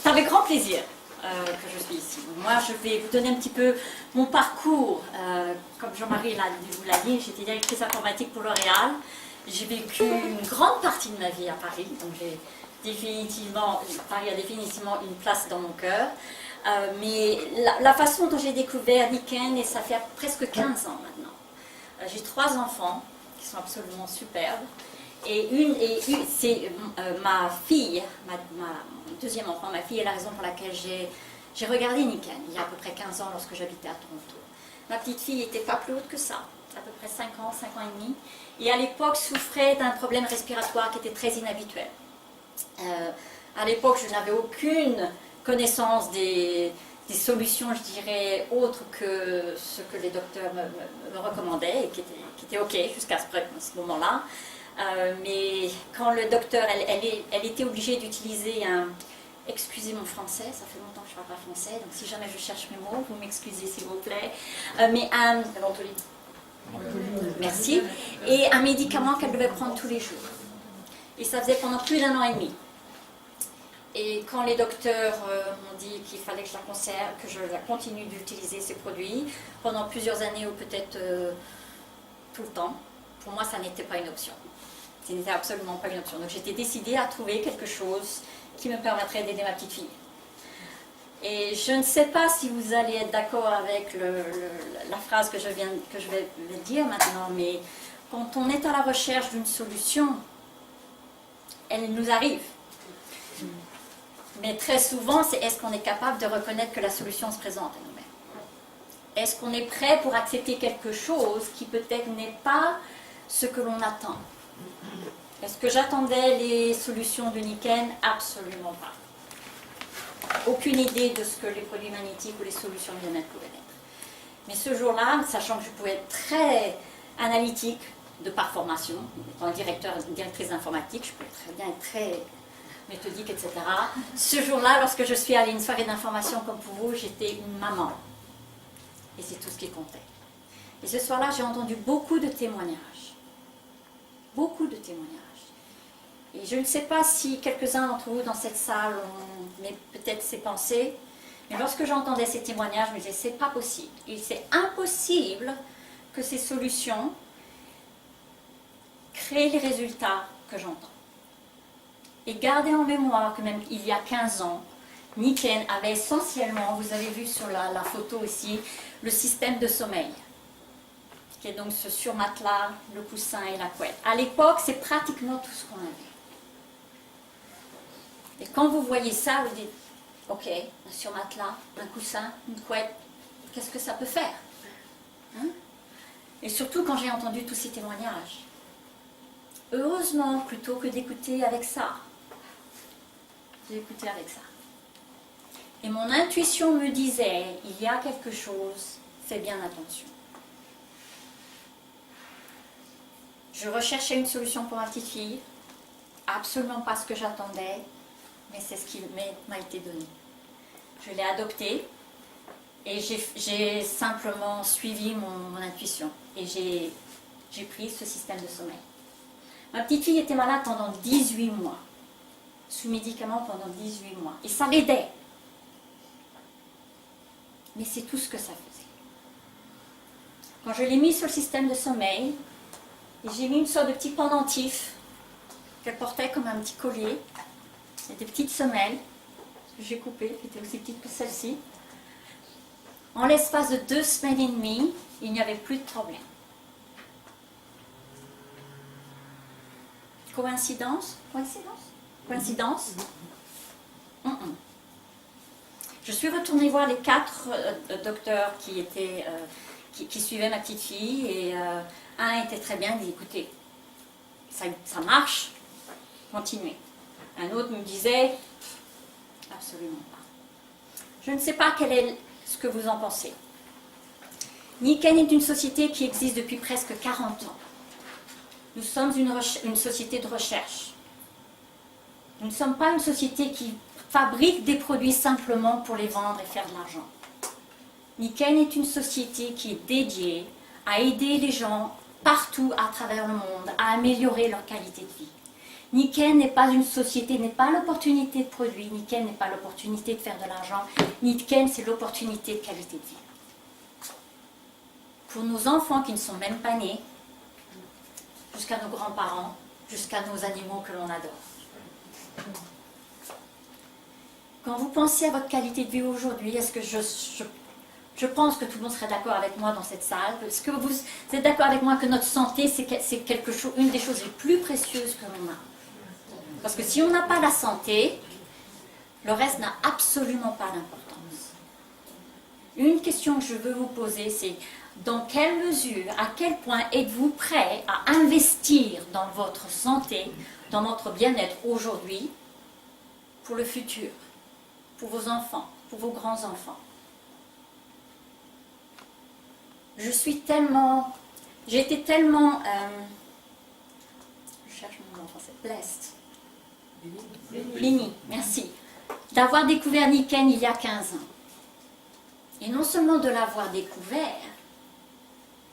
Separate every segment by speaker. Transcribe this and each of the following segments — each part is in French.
Speaker 1: C'est avec grand plaisir que je suis ici. Moi, je vais vous donner un petit peu mon parcours. Comme Jean-Marie vous l'a dit, j'étais directrice informatique pour L'Oréal. J'ai vécu une grande partie de ma vie à Paris, donc Paris a définitivement une place dans mon cœur. Mais la façon dont j'ai découvert Nikken, et ça fait presque 15 ans maintenant. J'ai 3 enfants qui sont absolument superbes. C'est ma fille, mon deuxième enfant, ma fille est la raison pour laquelle j'ai regardé Nikken il y a à peu près 15 ans lorsque j'habitais à Toronto. Ma petite fille n'était pas plus haute que ça, à peu près 5 ans et demi, et à l'époque souffrait d'un problème respiratoire qui était très inhabituel. À l'époque, je n'avais aucune connaissance des solutions, je dirais, autres que ce que les docteurs me recommandaient, et qui étaient OK jusqu'à ce moment-là. Mais quand le docteur, elle était obligée d'utiliser un... Excusez mon français, ça fait longtemps que je ne parle pas français, donc si jamais je cherche mes mots, vous m'excusez s'il vous plaît. Mais un... Merci. Et un médicament qu'elle devait prendre tous les jours. Et ça faisait pendant plus d'1 an et demi. Et quand les docteurs m'ont dit qu'il fallait que je la conserve, que je continue d'utiliser ces produits pendant plusieurs années ou peut-être tout le temps, pour moi ça n'était pas une option. Ce n'était absolument pas une option. Donc j'étais décidée à trouver quelque chose qui me permettrait d'aider ma petite fille. Et je ne sais pas si vous allez être d'accord avec la phrase que je vais dire maintenant, mais quand on est à la recherche d'une solution, elle nous arrive. Mais très souvent, c'est est-ce qu'on est capable de reconnaître que la solution se présente à nous-mêmes? Est-ce qu'on est prêt pour accepter quelque chose qui peut-être n'est pas ce que l'on attend? Est-ce que j'attendais les solutions de Nikken? Absolument pas. Aucune idée de ce que les produits magnétiques ou les solutions de bien-être pouvaient être. Mais ce jour-là, sachant que je pouvais être très analytique de par formation, étant directrice d'informatique, je pouvais très bien être très méthodique, etc. Ce jour-là, lorsque je suis allée à une soirée d'information comme pour vous, j'étais une maman. Et c'est tout ce qui comptait. Et ce soir-là, j'ai entendu beaucoup de témoignages. Beaucoup de témoignages. Et je ne sais pas si quelques-uns d'entre vous dans cette salle ont peut-être ces pensées, mais lorsque j'entendais ces témoignages, je me disais, c'est pas possible. C'est impossible que ces solutions créent les résultats que j'entends. Et gardez en mémoire que même il y a 15 ans, Nikken avait essentiellement, vous avez vu sur la photo ici, le système de sommeil, qui est donc ce surmatelas, le coussin et la couette. À l'époque, c'est pratiquement tout ce qu'on avait. Et quand vous voyez ça, vous dites, ok, un surmatelas, un coussin, une couette, qu'est-ce que ça peut faire? Hein? Et surtout quand j'ai entendu tous ces témoignages. Heureusement, plutôt que d'écouter avec ça, j'ai écouté avec ça. Et mon intuition me disait, il y a quelque chose, fais bien attention. Je recherchais une solution pour ma petite fille, absolument pas ce que j'attendais, mais c'est ce qui m'a été donné. Je l'ai adopté et j'ai simplement suivi mon intuition et j'ai pris ce système de sommeil. Ma petite fille était malade pendant 18 mois, sous médicaments pendant 18 mois, et ça l'aidait. Mais c'est tout ce que ça faisait. Quand je l'ai mis sur le système de sommeil, j'ai mis une sorte de petit pendentif qu'elle portait comme un petit collier, et des petites semelles que j'ai coupées, qui étaient aussi petites que celle-ci. En l'espace de 2 semaines et demie, il n'y avait plus de problème. Coïncidence? Coïncidence? Je suis retournée voir les 4 docteurs qui suivaient ma petite fille, et un était très bien, il dit, écoutez, ça marche, continuez. Un autre me disait, absolument pas. Je ne sais pas ce que vous en pensez. Nikken est une société qui existe depuis presque 40 ans. Nous sommes une société de recherche. Nous ne sommes pas une société qui fabrique des produits simplement pour les vendre et faire de l'argent. Nikken est une société qui est dédiée à aider les gens partout à travers le monde à améliorer leur qualité de vie. Nikken n'est pas une société, n'est pas l'opportunité de produit, Nikken n'est pas l'opportunité de faire de l'argent, Nikken c'est l'opportunité de qualité de vie. Pour nos enfants qui ne sont même pas nés, jusqu'à nos grands-parents, jusqu'à nos animaux que l'on adore. Quand vous pensez à votre qualité de vie aujourd'hui, est-ce que je pense que tout le monde serait d'accord avec moi dans cette salle? Est-ce que vous êtes d'accord avec moi que notre santé, c'est quelque chose, une des choses les plus précieuses que l'on a? Parce que si on n'a pas la santé, le reste n'a absolument pas d'importance. Une question que je veux vous poser, c'est dans quelle mesure, à quel point êtes-vous prêt à investir dans votre santé, dans votre bien-être aujourd'hui, pour le futur, pour vos enfants, pour vos grands-enfants? J'ai été tellement, je cherche mon mot en français, blessed. Béni, merci. D'avoir découvert Nikken il y a 15 ans. Et non seulement de l'avoir découvert,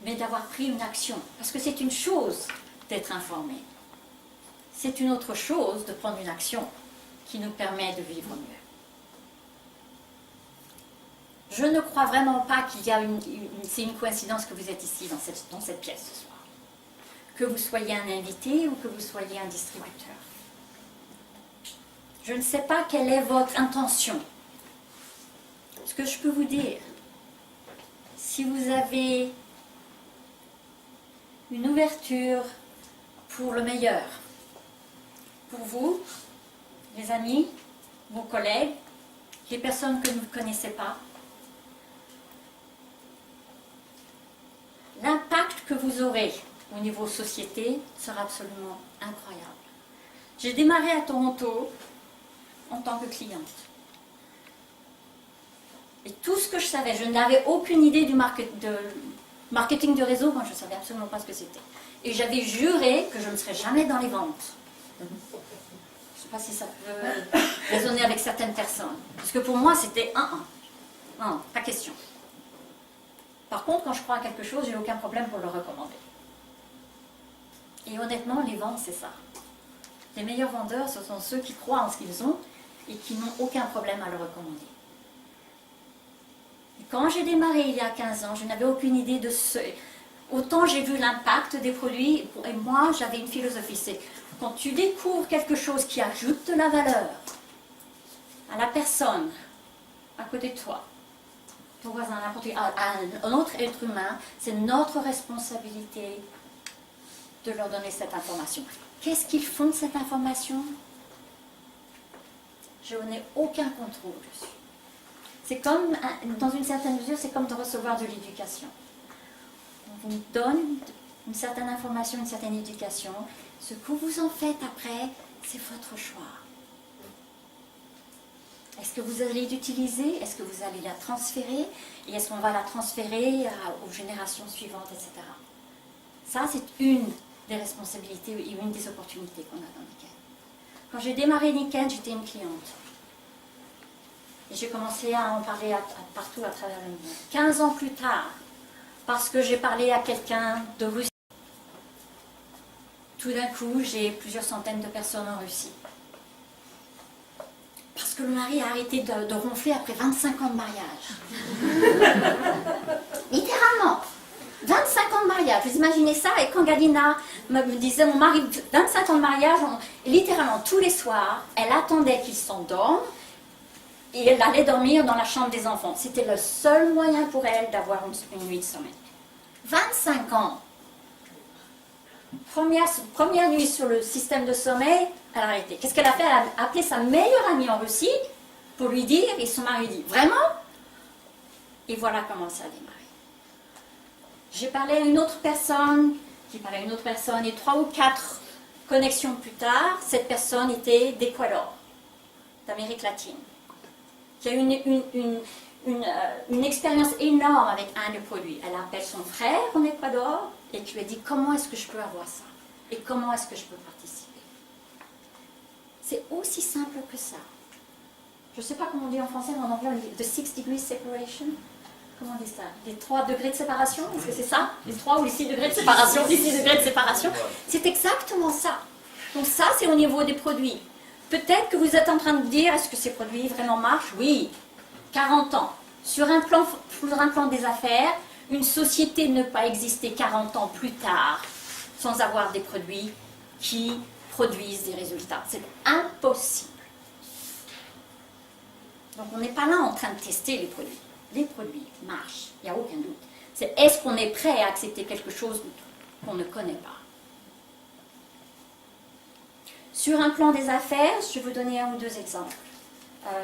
Speaker 1: mais d'avoir pris une action. Parce que c'est une chose d'être informé. C'est une autre chose de prendre une action qui nous permet de vivre mieux. Je ne crois vraiment pas qu'il y a c'est une coïncidence que vous êtes ici dans cette pièce ce soir. Que vous soyez un invité ou que vous soyez un distributeur. Je ne sais pas quelle est votre intention. Ce que je peux vous dire, si vous avez une ouverture pour le meilleur, pour vous, les amis, vos collègues, les personnes que vous ne connaissez pas, l'impact que vous aurez au niveau société sera absolument incroyable. J'ai démarré à Toronto en tant que cliente. Et tout ce que je savais, je n'avais aucune idée du marketing de réseau, moi je ne savais absolument pas ce que c'était. Et j'avais juré que je ne serais jamais dans les ventes. Je ne sais pas si ça peut résonner avec certaines personnes. Parce que pour moi c'était non, pas question. Par contre, quand je crois à quelque chose, j'ai aucun problème pour le recommander. Et honnêtement, les ventes, c'est ça. Les meilleurs vendeurs, ce sont ceux qui croient en ce qu'ils ont et qui n'ont aucun problème à le recommander. Et quand j'ai démarré il y a 15 ans, je n'avais aucune idée de ce... Autant j'ai vu l'impact des produits, et moi, j'avais une philosophie, c'est quand tu découvres quelque chose qui ajoute de la valeur à la personne à côté de toi, ton voisin, n'importe qui, à un autre être humain, c'est notre responsabilité de leur donner cette information. Qu'est-ce qu'ils font de cette information? Je n'ai aucun contrôle dessus. C'est comme, dans une certaine mesure, c'est comme de recevoir de l'éducation. On vous donne une certaine information, une certaine éducation. Ce que vous en faites après, c'est votre choix. Est-ce que vous allez l'utiliser? Est-ce que vous allez la transférer? Et est-ce qu'on va la transférer aux générations suivantes, etc. Ça, c'est une des responsabilités et une des opportunités qu'on a dans Nikken. Quand j'ai démarré Nikken, j'étais une cliente. Et j'ai commencé à en parler partout à travers le monde. 15 ans plus tard, parce que j'ai parlé à quelqu'un de Russie, tout d'un coup, j'ai plusieurs centaines de personnes en Russie. Parce que le mari a arrêté de ronfler après 25 ans de mariage. Littéralement. 25 ans de mariage. Vous imaginez ça? Et quand Galina me disait, mon mari, 25 ans de mariage, littéralement tous les soirs, elle attendait qu'il s'endorme et elle allait dormir dans la chambre des enfants. C'était le seul moyen pour elle d'avoir une nuit de sommeil. 25 ans. Première nuit sur le système de sommeil, elle a arrêté. Qu'est-ce qu'elle a fait? Elle a appelé sa meilleure amie en Russie pour lui dire, et son mari dit, vraiment? Et voilà comment ça a démarré. J'ai parlé à une autre personne, et 3 ou 4 connexions plus tard, cette personne était d'Équateur, d'Amérique latine, qui a eu une expérience énorme avec un des produits. Elle appelle son frère en Équateur et qui lui a dit comment est-ce que je peux avoir ça et comment est-ce que je peux participer. C'est aussi simple que ça. Je ne sais pas comment on dit en français, mais en anglais on dit the 6 degrees separation. Comment on dit ça? Les 3 degrés de séparation? Est-ce que c'est ça? Les 3 ou les 6 degrés de séparation? Les 6 degrés de séparation? C'est exactement ça. Donc ça, c'est au niveau des produits. Peut-être que vous êtes en train de dire, est-ce que ces produits vraiment marchent? Oui, 40 ans. Sur un plan des affaires, une société ne peut pas exister 40 ans plus tard sans avoir des produits qui produisent des résultats. C'est impossible. Donc on n'est pas là en train de tester les produits. Les produits marchent, il n'y a aucun doute. C'est est-ce qu'on est prêt à accepter quelque chose qu'on ne connaît pas. Sur un plan des affaires, je vais vous donner un ou deux exemples.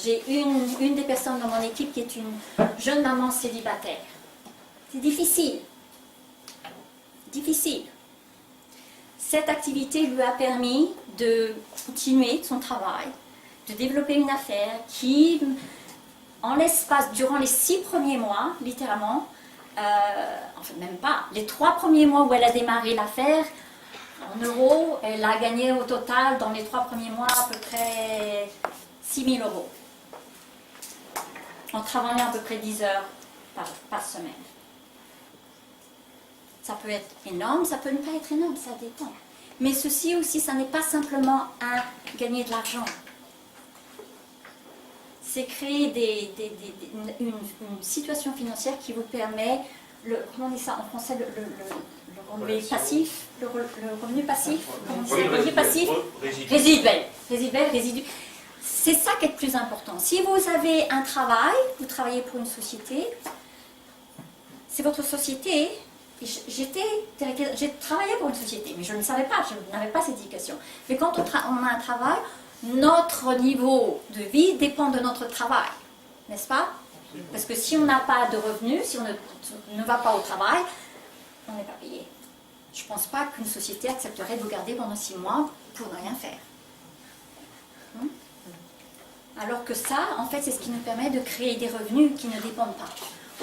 Speaker 1: J'ai une des personnes dans mon équipe qui est une jeune maman célibataire. C'est difficile. Difficile. Cette activité lui a permis de continuer son travail, de développer une affaire qui, en l'espace, durant les 6 premiers mois, littéralement, enfin même pas, les 3 premiers mois où elle a démarré l'affaire, en euros, elle a gagné au total, dans les 3 premiers mois, à peu près 6 000 euros. En travaillant à peu près 10 heures par semaine. Ça peut être énorme, ça peut ne pas être énorme, ça dépend. Mais ceci aussi, ça n'est pas simplement un gagner de l'argent. C'est créer une situation financière qui vous permet, comment on dit ça en français, le revenu passif, le revenu passif, revenu passif, résiduel. C'est ça qui est le plus important. Si vous avez un travail, vous travaillez pour une société, c'est votre société. J'ai travaillé pour une société, mais je ne savais pas, je n'avais pas cette éducation. Mais quand on a un travail, notre niveau de vie dépend de notre travail, n'est-ce pas? Parce que si on n'a pas de revenus, si on ne va pas au travail, on n'est pas payé. Je ne pense pas qu'une société accepterait de vous garder pendant 6 mois pour ne rien faire. Alors que ça, en fait, c'est ce qui nous permet de créer des revenus qui ne dépendent pas.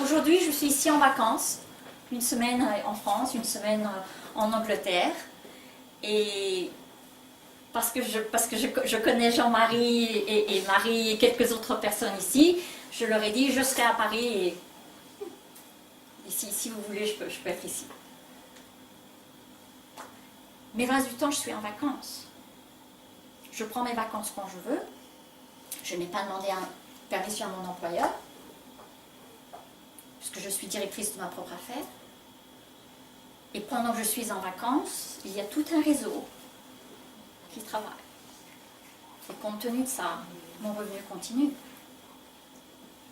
Speaker 1: Aujourd'hui, je suis ici en vacances, une semaine en France, une semaine en Angleterre, et parce que je connais Jean-Marie et Marie et quelques autres personnes ici, je leur ai dit, je serai à Paris, et si vous voulez, je peux être ici. Mais le reste du temps, je suis en vacances. Je prends mes vacances quand je veux. Je n'ai pas demandé permission à mon employeur, puisque je suis directrice de ma propre affaire. Et pendant que je suis en vacances, il y a tout un réseau qui travaille. Et compte tenu de ça, mon revenu continue.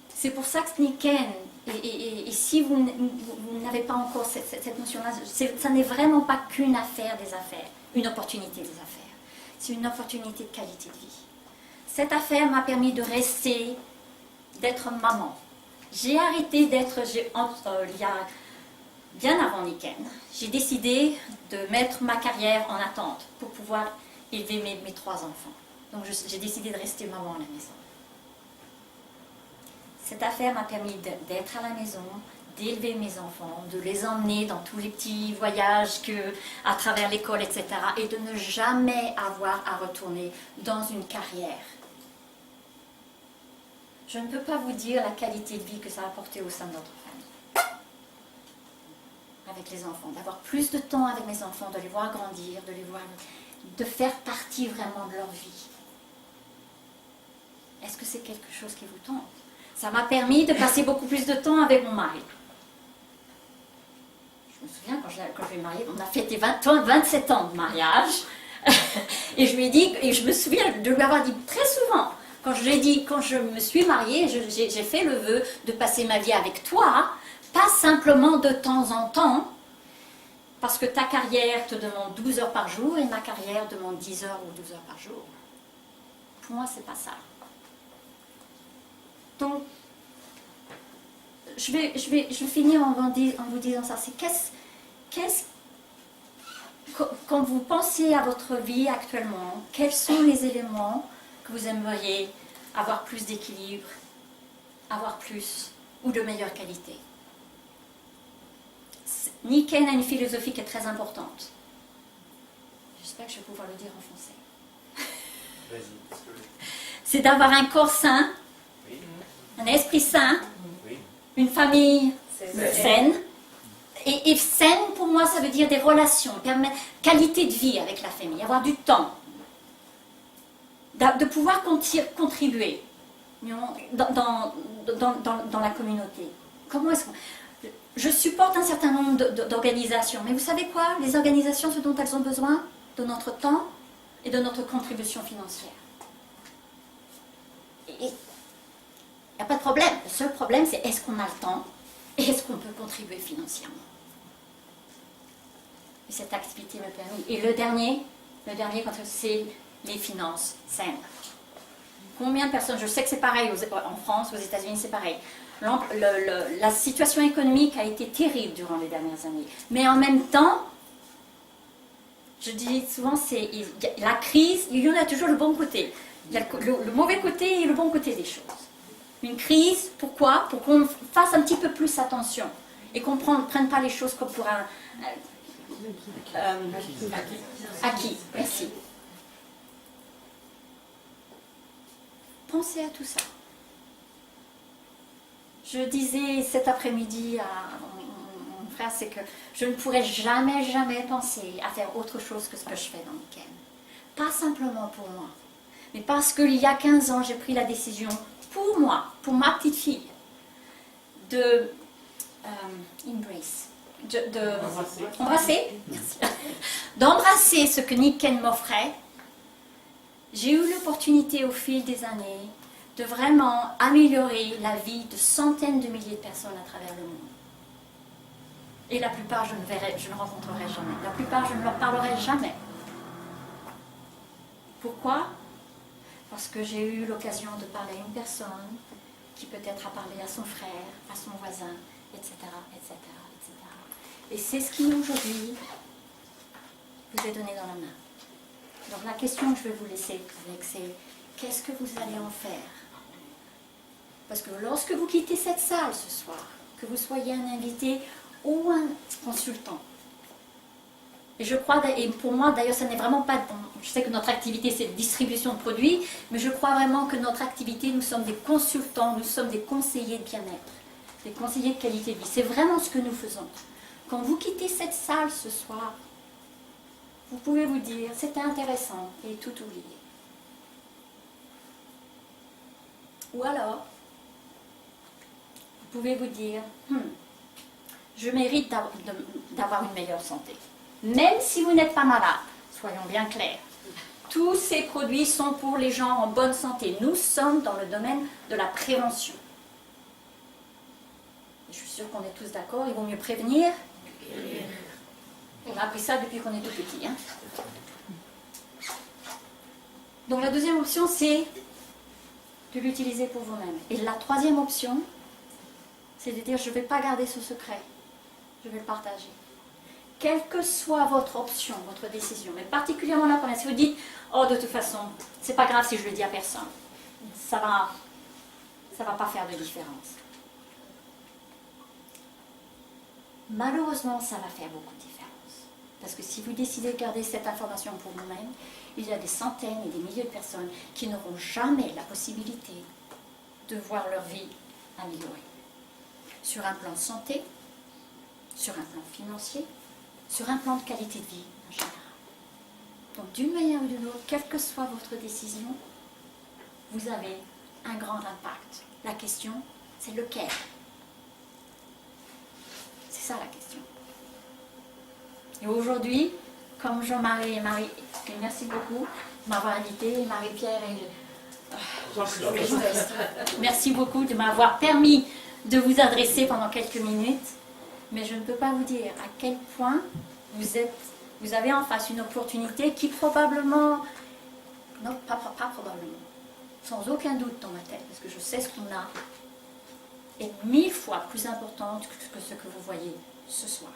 Speaker 1: C'est pour ça que Nikken, et si vous n'avez pas encore cette notion-là, ça n'est vraiment pas qu'une affaire des affaires, une opportunité des affaires. C'est une opportunité de qualité de vie. Cette affaire m'a permis de rester, d'être maman. J'ai arrêté d'être, il y a bien avant Nikken, j'ai décidé de mettre ma carrière en attente pour pouvoir élever mes 3 enfants. Donc j'ai décidé de rester maman à la maison. Cette affaire m'a permis d'être à la maison, d'élever mes enfants, de les emmener dans tous les petits voyages à travers l'école, etc. Et de ne jamais avoir à retourner dans une carrière. Je ne peux pas vous dire la qualité de vie que ça a apporté au sein de notre famille. Avec les enfants, d'avoir plus de temps avec mes enfants, de les voir grandir, de faire partie vraiment de leur vie. Est-ce que c'est quelque chose qui vous tente? Ça m'a permis de passer beaucoup plus de temps avec mon mari. Je me souviens, quand je l'ai marié, on a fêté 27 ans de mariage. Et je lui ai dit, et je me souviens de lui avoir dit très souvent, quand je me suis mariée, j'ai fait le vœu de passer ma vie avec toi, pas simplement de temps en temps, parce que ta carrière te demande 12 heures par jour et ma carrière demande 10 heures ou 12 heures par jour. Pour moi, c'est pas ça. Donc, je vais finir en vous disant ça. C'est quand vous pensez à votre vie actuellement, quels sont les éléments que vous aimeriez avoir plus d'équilibre, avoir plus ou de meilleure qualité? Nikken a une philosophie qui est très importante. J'espère que je vais pouvoir le dire en français.
Speaker 2: Vas-y.
Speaker 1: C'est d'avoir un corps sain, un esprit sain, une famille saine Et saine, pour moi, ça veut dire des relations, qualité de vie avec la famille, avoir du temps, de pouvoir contribuer dans la communauté. Comment est-ce qu'on... Je supporte un certain nombre d'organisations, mais vous savez quoi? Les organisations, ce dont elles ont besoin, de notre temps et de notre contribution financière. Il n'y a pas de problème. Le seul problème, c'est est-ce qu'on a le temps et est-ce qu'on peut contribuer financièrement. Et cette activité me permet. Et le dernier c'est les finances saines. Combien de personnes, je sais que c'est pareil en France, aux États-Unis, c'est pareil. La situation économique a été terrible durant les dernières années. Mais en même temps, je dis souvent, la crise, il y en a toujours le bon côté. Il y a le mauvais côté et le bon côté des choses. Une crise, pourquoi? Pour qu'on fasse un petit peu plus attention et qu'on ne prenne pas les choses comme pour un acquis. Merci. Pensez à tout ça. Je disais cet après-midi à mon frère, c'est que je ne pourrais jamais penser à faire autre chose que ce que je fais dans le week-end. Pas simplement pour moi, mais parce qu'il y a 15 ans, j'ai pris la décision pour moi, pour ma petite fille, de d'embrasser ce que Nick Ken m'offrait. J'ai eu l'opportunité au fil des années de vraiment améliorer la vie de centaines de milliers de personnes à travers le monde. Et la plupart, je ne rencontrerai jamais. La plupart, je ne leur parlerai jamais. Pourquoi? Parce que j'ai eu l'occasion de parler à une personne qui peut-être a parlé à son frère, à son voisin, etc., etc., etc. Et c'est ce qui, aujourd'hui, vous est donné dans la main. Donc la question que je vais vous laisser avec, c'est qu'est-ce que vous allez en faire? Parce que lorsque vous quittez cette salle ce soir, que vous soyez un invité ou un consultant, et je crois, et pour moi d'ailleurs, ça n'est vraiment pas, je sais que notre activité c'est de distribution de produits, mais je crois vraiment que notre activité, nous sommes des consultants, nous sommes des conseillers de bien-être, des conseillers de qualité de vie. C'est vraiment ce que nous faisons. Quand vous quittez cette salle ce soir, vous pouvez vous dire, c'était intéressant, et tout oublier. Ou alors, vous pouvez vous dire, je mérite d'avoir une meilleure santé. Même si vous n'êtes pas malade, soyons bien clairs. Tous ces produits sont pour les gens en bonne santé. Nous sommes dans le domaine de la prévention. Je suis sûre qu'on est tous d'accord, il vaut mieux prévenir. On a appris ça depuis qu'on est tout petit. Hein. Donc la deuxième option, c'est de l'utiliser pour vous-même. Et la troisième option, c'est de dire, je ne vais pas garder ce secret. Je vais le partager. Quelle que soit votre option, votre décision, mais particulièrement la première, si vous dites, oh de toute façon, c'est pas grave si je le dis à personne. Ça va pas faire de différence. Malheureusement, ça va faire beaucoup de différence. Parce que si vous décidez de garder cette information pour vous-même, il y a des centaines et des milliers de personnes qui n'auront jamais la possibilité de voir leur vie améliorée. Sur un plan santé, sur un plan financier, sur un plan de qualité de vie en général. Donc d'une manière ou d'une autre, quelle que soit votre décision, vous avez un grand impact. La question, c'est lequel? C'est ça la question. Et aujourd'hui, comme Jean-Marie et Marie, et merci beaucoup de m'avoir invité, Marie-Pierre et merci beaucoup de m'avoir permis de vous adresser pendant quelques minutes, mais je ne peux pas vous dire à quel point vous avez en face une opportunité qui probablement, non pas probablement, sans aucun doute dans ma tête, parce que je sais ce qu'on a, est 1000 fois plus importante que ce que vous voyez ce soir.